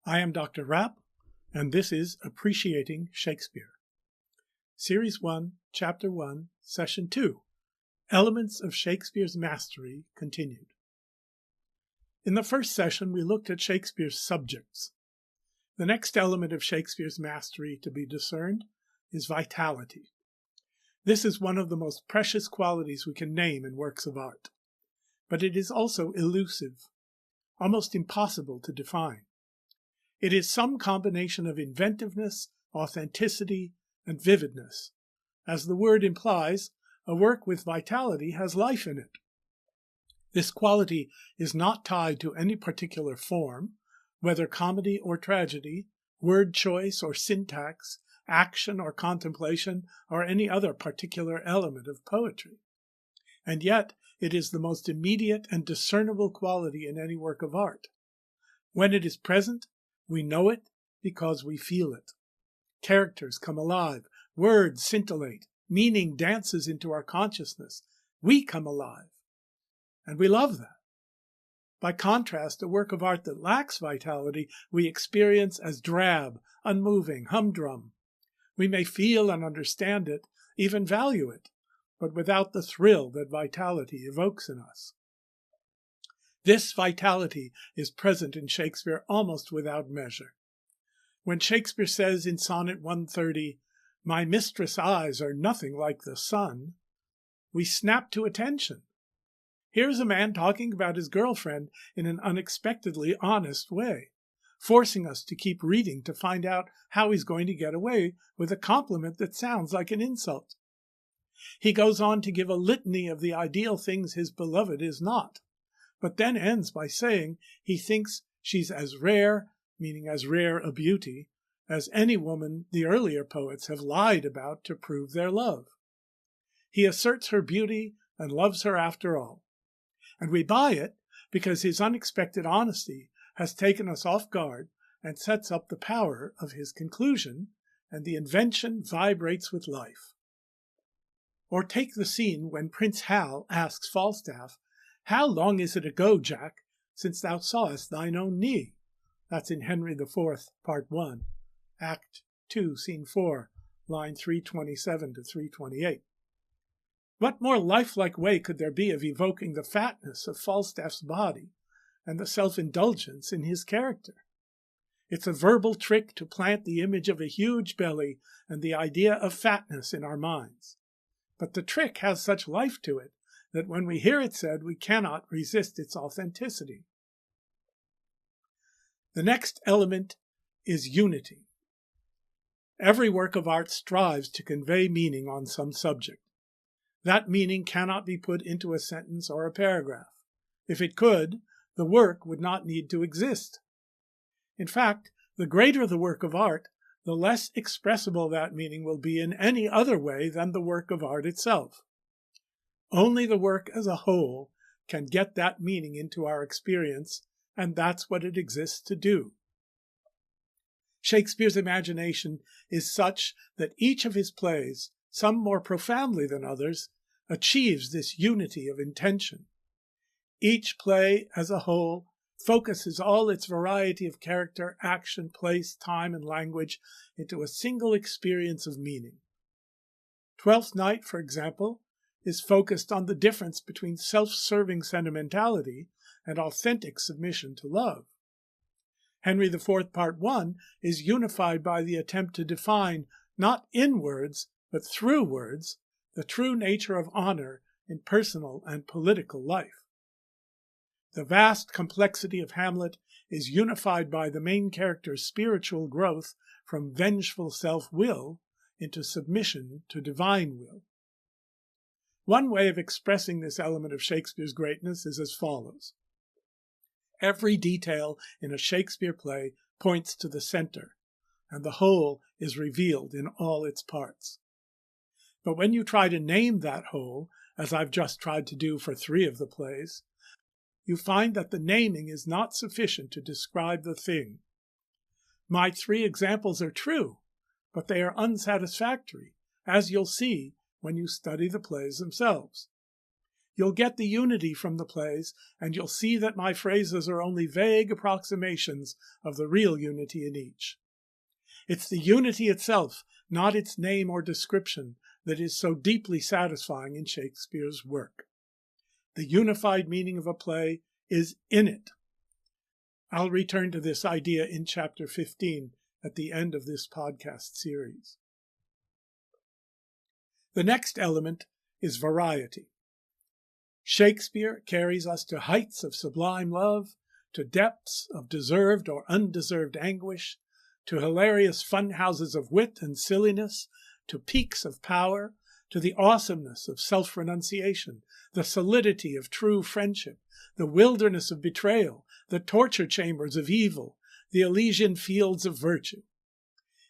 I am Dr. Rapp, and this is Appreciating Shakespeare. Series 1, Chapter 1, Session 2, Elements of Shakespeare's Mastery Continued. In the first session, we looked at Shakespeare's subjects. The next element of Shakespeare's mastery to be discerned is vitality. This is one of the most precious qualities we can name in works of art, but it is also elusive, almost impossible to define. It is some combination of inventiveness, authenticity, and vividness. As the word implies, a work with vitality has life in it. This quality is not tied to any particular form, whether comedy or tragedy, word choice or syntax, action or contemplation, or any other particular element of poetry. And yet, it is the most immediate and discernible quality in any work of art. When it is present, we know it because we feel it. Characters come alive, words scintillate, meaning dances into our consciousness. We come alive, and we love that. By contrast, a work of art that lacks vitality we experience as drab, unmoving, humdrum. We may feel and understand it, even value it, but without the thrill that vitality evokes in us. This vitality is present in Shakespeare almost without measure. When Shakespeare says in Sonnet 130, "My mistress' eyes are nothing like the sun," we snap to attention. Here's a man talking about his girlfriend in an unexpectedly honest way, forcing us to keep reading to find out how he's going to get away with a compliment that sounds like an insult. He goes on to give a litany of the ideal things his beloved is not, but then ends by saying he thinks she's as rare, meaning as rare a beauty, as any woman the earlier poets have lied about to prove their love. He asserts her beauty and loves her after all. And we buy it because his unexpected honesty has taken us off guard and sets up the power of his conclusion, and the invention vibrates with life. Or take the scene when Prince Hal asks Falstaff, "How long is it ago, Jack, since thou sawest thine own knee?" That's in Henry IV, Part 1, Act 2, Scene 4, line 327 to 328. What more lifelike way could there be of evoking the fatness of Falstaff's body and the self-indulgence in his character? It's a verbal trick to plant the image of a huge belly and the idea of fatness in our minds. But the trick has such life to it that when we hear it said, we cannot resist its authenticity. The next element is unity. Every work of art strives to convey meaning on some subject. That meaning cannot be put into a sentence or a paragraph. If it could, the work would not need to exist. In fact, the greater the work of art, the less expressible that meaning will be in any other way than the work of art itself. Only the work as a whole can get that meaning into our experience, and that's what it exists to do. Shakespeare's imagination is such that each of his plays, some more profoundly than others, achieves this unity of intention. Each play as a whole focuses all its variety of character, action, place, time, and language into a single experience of meaning. Twelfth Night, for example, is focused on the difference between self-serving sentimentality and authentic submission to love. Henry IV, Part 1 is unified by the attempt to define, not in words, but through words, the true nature of honor in personal and political life. The vast complexity of Hamlet is unified by the main character's spiritual growth from vengeful self-will into submission to divine will. One way of expressing this element of Shakespeare's greatness is as follows. Every detail in a Shakespeare play points to the center, and the whole is revealed in all its parts. But when you try to name that whole, as I've just tried to do for 3 of the plays, you find that the naming is not sufficient to describe the thing. My 3 examples are true, but they are unsatisfactory, as you'll see when you study the plays themselves. You'll get the unity from the plays, and you'll see that my phrases are only vague approximations of the real unity in each. It's the unity itself, not its name or description, that is so deeply satisfying in Shakespeare's work. The unified meaning of a play is in it. I'll return to this idea in chapter 15 at the end of this podcast series. The next element is variety. Shakespeare carries us to heights of sublime love, to depths of deserved or undeserved anguish, to hilarious fun houses of wit and silliness, to peaks of power, to the awesomeness of self-renunciation, the solidity of true friendship, the wilderness of betrayal, the torture chambers of evil, the Elysian fields of virtue.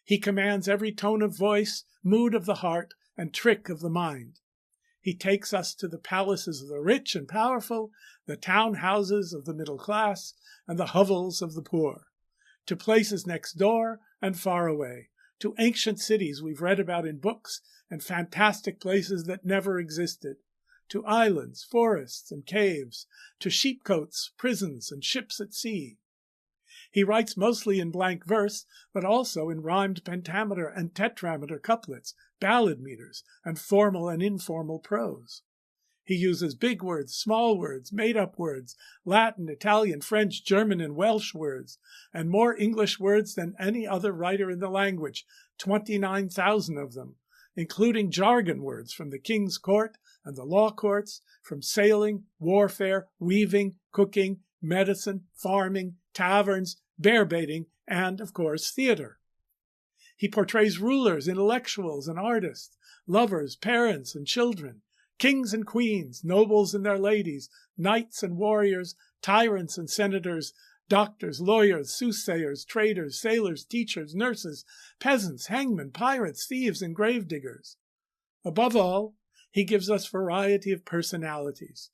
He commands every tone of voice, mood of the heart, and trick of the mind. He takes us to the palaces of the rich and powerful, the town houses of the middle class, and the hovels of the poor, to places next door and far away, to ancient cities we've read about in books and fantastic places that never existed, to islands, forests, and caves, to sheepcotes, prisons, and ships at sea. He writes mostly in blank verse, but also in rhymed pentameter and tetrameter couplets, ballad meters, and formal and informal prose. He uses big words, small words, made-up words, Latin, Italian, French, German, and Welsh words, and more English words than any other writer in the language, 29,000 of them, including jargon words from the king's court and the law courts, from sailing, warfare, weaving, cooking, medicine, farming, taverns, bear baiting, and, of course, theater. He portrays rulers, intellectuals, and artists, lovers, parents, and children, kings and queens, nobles and their ladies, knights and warriors, tyrants and senators, doctors, lawyers, soothsayers, traders, sailors, teachers, nurses, peasants, hangmen, pirates, thieves, and gravediggers. Above all, he gives us variety of personalities,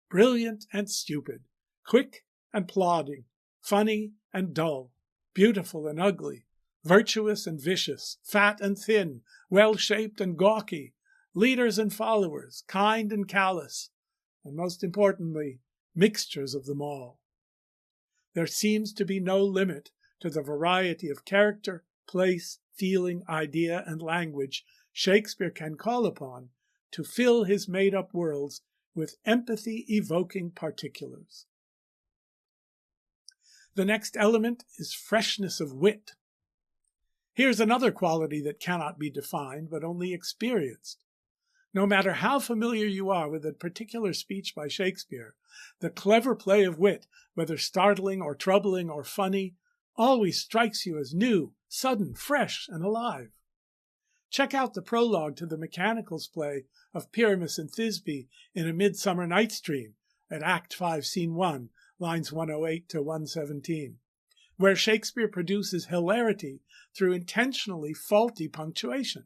brilliant and stupid, quick and plodding, funny and dull, beautiful and ugly, virtuous and vicious, fat and thin, well-shaped and gawky, leaders and followers, kind and callous, and most importantly, mixtures of them all. There seems to be no limit to the variety of character, place, feeling, idea, and language Shakespeare can call upon to fill his made-up worlds with empathy-evoking particulars. The next element is freshness of wit. Here's another quality that cannot be defined, but only experienced. No matter how familiar you are with a particular speech by Shakespeare, the clever play of wit, whether startling or troubling or funny, always strikes you as new, sudden, fresh, and alive. Check out the prologue to the Mechanicals play of Pyramus and Thisbe in A Midsummer Night's Dream at Act 5, Scene 1, lines 108 to 117, where Shakespeare produces hilarity through intentionally faulty punctuation.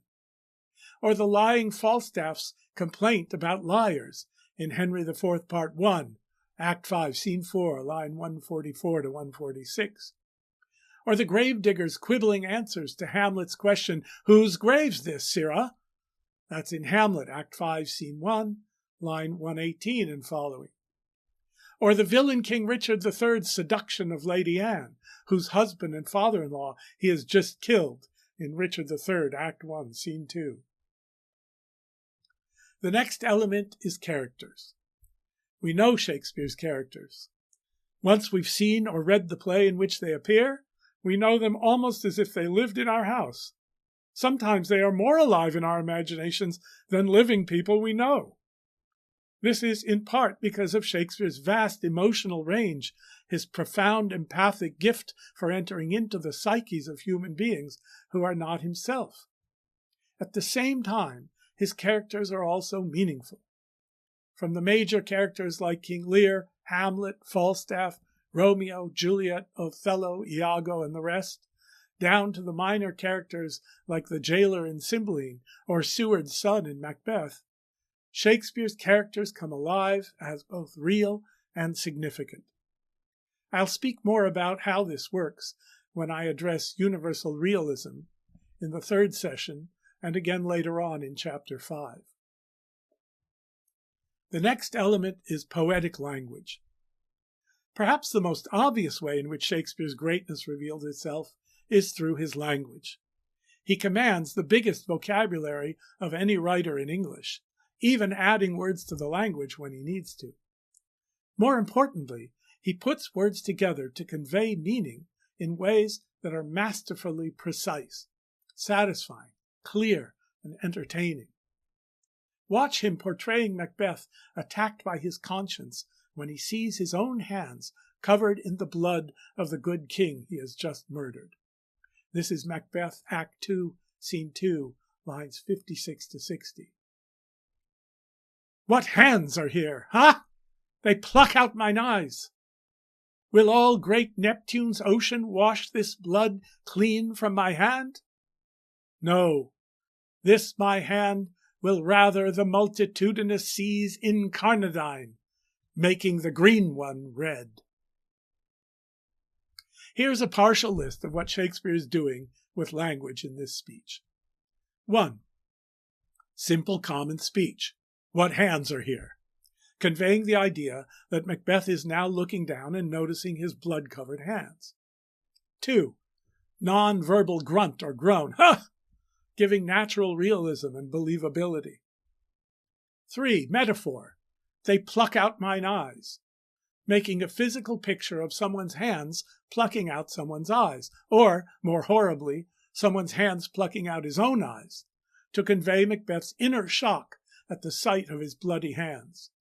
Or the lying Falstaff's complaint about liars in Henry IV, Part 1, Act 5, Scene 4, line 144 to 146. Or the gravedigger's quibbling answers to Hamlet's question, "Whose grave's this, sirrah?" That's in Hamlet, Act 5, Scene 1, line 118 and following. Or the villain King Richard III's seduction of Lady Anne, whose husband and father-in-law he has just killed in Richard III, Act 1, Scene 2. The next element is characters. We know Shakespeare's characters. Once we've seen or read the play in which they appear, we know them almost as if they lived in our house. Sometimes they are more alive in our imaginations than living people we know. This is in part because of Shakespeare's vast emotional range, his profound empathic gift for entering into the psyches of human beings who are not himself. At the same time, his characters are also meaningful. From the major characters like King Lear, Hamlet, Falstaff, Romeo, Juliet, Othello, Iago, and the rest, down to the minor characters like the jailer in Cymbeline or Seward's son in Macbeth, Shakespeare's characters come alive as both real and significant. I'll speak more about how this works when I address universal realism in the third session and again later on in Chapter 5. The next element is poetic language. Perhaps the most obvious way in which Shakespeare's greatness reveals itself is through his language. He commands the biggest vocabulary of any writer in English, even adding words to the language when he needs to. More importantly, he puts words together to convey meaning in ways that are masterfully precise, satisfying, clear, and entertaining. Watch him portraying Macbeth attacked by his conscience when he sees his own hands covered in the blood of the good king he has just murdered. This is Macbeth, Act 2, Scene 2, lines 56 to 60. What hands are here, huh? They pluck out mine eyes. Will all great Neptune's ocean wash this blood clean from my hand? No, this my hand will rather the multitudinous seas incarnadine, making the green one red. Here's a partial list of what Shakespeare is doing with language in this speech. 1. Simple common speech. What hands are here? Conveying the idea that Macbeth is now looking down and noticing his blood-covered hands. 2. Non-verbal grunt or groan, ha! Giving natural realism and believability. 3. Metaphor. They pluck out mine eyes. Making a physical picture of someone's hands plucking out someone's eyes, or, more horribly, someone's hands plucking out his own eyes, to convey Macbeth's inner shock at the sight of his bloody hands.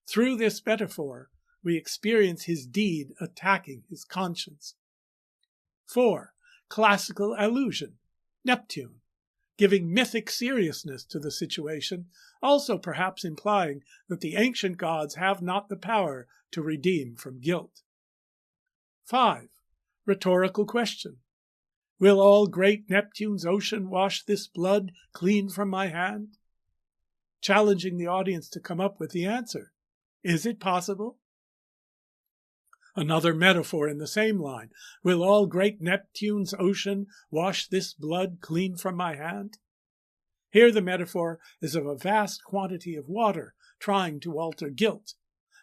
Through this metaphor, we experience his deed attacking his conscience. 4. Classical allusion. Neptune. Giving mythic seriousness to the situation, also perhaps implying that the ancient gods have not the power to redeem from guilt. 5. Rhetorical question. Will all great Neptune's ocean wash this blood clean from my hand? Challenging the audience to come up with the answer. Is it possible? Another metaphor in the same line. Will all great Neptune's ocean wash this blood clean from my hand? Here the metaphor is of a vast quantity of water trying to alter guilt,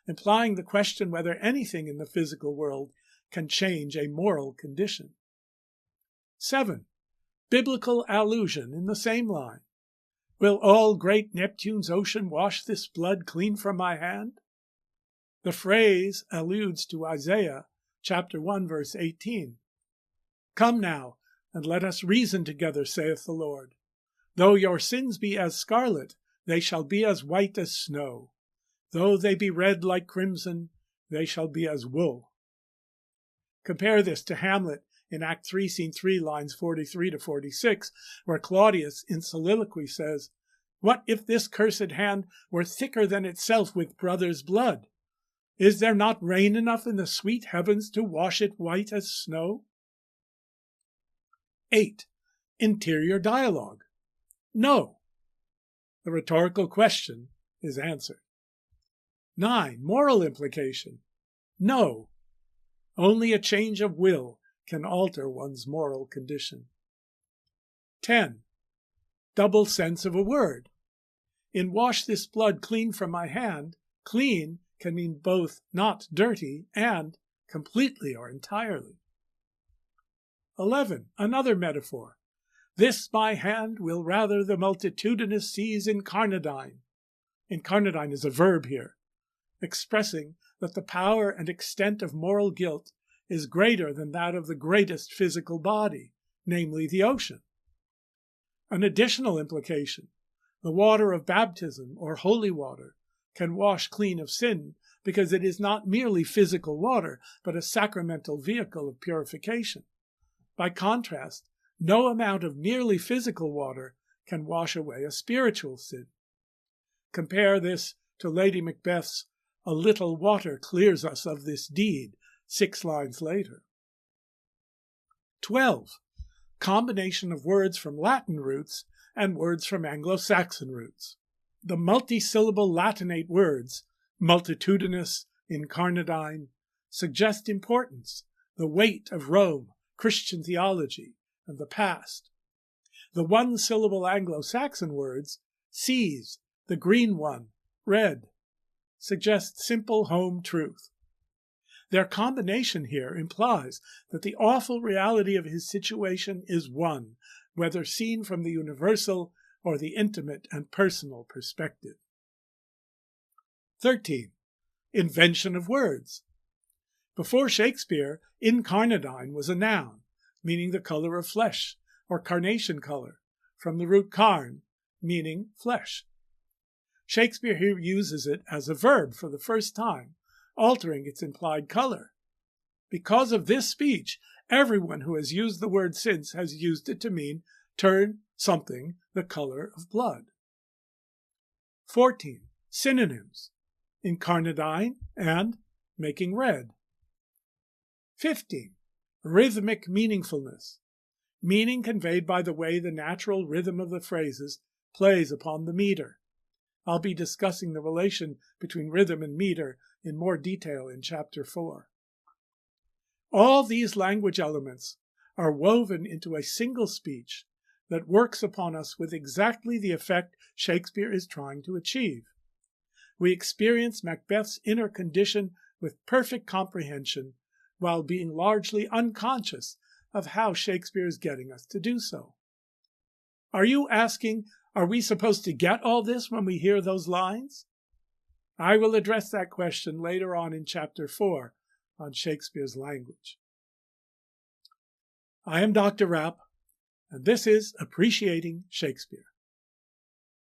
implying the question whether anything in the physical world can change a moral condition. 7. Biblical allusion in the same line. Will all great Neptune's ocean wash this blood clean from my hand? The phrase alludes to Isaiah chapter 1, verse 18. Come now, and let us reason together, saith the Lord. Though your sins be as scarlet, they shall be as white as snow. Though they be red like crimson, they shall be as wool. Compare this to Hamlet in Act 3, Scene 3, lines 43 to 46, where Claudius in soliloquy says, What if this cursed hand were thicker than itself with brother's blood? Is there not rain enough in the sweet heavens to wash it white as snow? 8. Interior dialogue. No. The rhetorical question is answered. 9. Moral implication. No. Only a change of will can alter one's moral condition. 10. Double sense of a word. In wash this blood clean from my hand, clean can mean both not dirty and completely or entirely. 11. Another metaphor. This my hand will rather the multitudinous seas incarnadine. Incarnadine is a verb here, expressing that the power and extent of moral guilt is greater than that of the greatest physical body, namely the ocean. An additional implication, the water of baptism or holy water can wash clean of sin because it is not merely physical water, but a sacramental vehicle of purification. By contrast, no amount of merely physical water can wash away a spiritual sin. Compare this to Lady Macbeth's "A little water clears us of this deed," 6 lines later. 12. Combination of words from Latin roots and words from Anglo-Saxon roots. The multisyllable Latinate words, multitudinous, incarnadine, suggest importance, the weight of Rome, Christian theology, and the past. The one-syllable Anglo-Saxon words, seas, the green one, red, suggest simple home truth. Their combination here implies that the awful reality of his situation is one, whether seen from the universal or the intimate and personal perspective. 13. Invention of words. Before Shakespeare, incarnadine was a noun, meaning the color of flesh, or carnation color, from the root carn, meaning flesh. Shakespeare here uses it as a verb for the first time, altering its implied color. Because of this speech, everyone who has used the word since has used it to mean turn something the color of blood. 14. Synonyms: incarnadine and making red. 15. Rhythmic meaningfulness. Meaning conveyed by the way the natural rhythm of the phrases plays upon the meter. I'll be discussing the relation between rhythm and meter in more detail in Chapter 4. All these language elements are woven into a single speech that works upon us with exactly the effect Shakespeare is trying to achieve. We experience Macbeth's inner condition with perfect comprehension while being largely unconscious of how Shakespeare is getting us to do so. Are you asking, are we supposed to get all this when we hear those lines? I will address that question later on in Chapter 4 on Shakespeare's language. I am Dr. Rapp, and this is Appreciating Shakespeare.